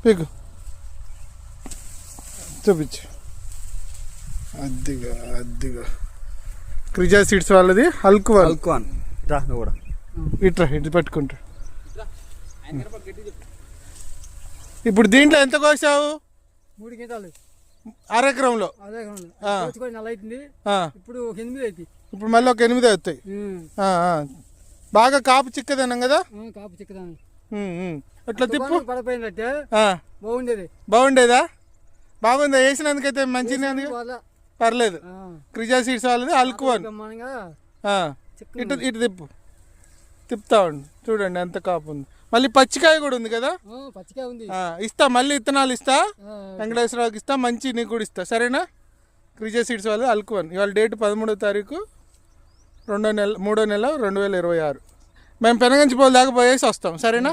పీకు చూపించు. అద్దిగా క్రిజా సీడ్స్ వాళ్ళది Hulk one. ఇట్రా ఇటు పట్టుకుంటా. ఇప్పుడు దీంట్లో ఎంత కోసావు? 3 గీతాలు అరెకరంలో. ఇప్పుడు మళ్ళీ ఒక 8 అవుతాయి. బాగా కాపు చిక్కదనం కదా. కాపు చిక్కదనం. అట్లా తిప్పు. పడిపోయినట్టే బాగుండేదా? బాగుందా? వేసినందుకైతే మంచిగా పర్లేదు. క్రిజా సీడ్స్ వాళ్ళది హల్క్ వన్. ఇటు తిప్పు. తిప్పుతా ఉండు. చూడండి ఎంత కాపు ఉంది. మళ్ళీ పచ్చికాయ కూడా ఉంది కదా. ఇస్తా, మళ్ళీ విత్తనాలు ఇస్తా. వెంకటేశ్వరరావుకి ఇస్తా, మంచి నీకు కూడా ఇస్తా. సరేనా? క్రిజా సీడ్స్ వాళ్ళు హల్క్ వన్. ఇవాళ డేట్ 13వ తారీఖు 3వ నెల 2026. మేము పెనగంచిపోలు దాకా పోయేసి వస్తాం. సరేనా?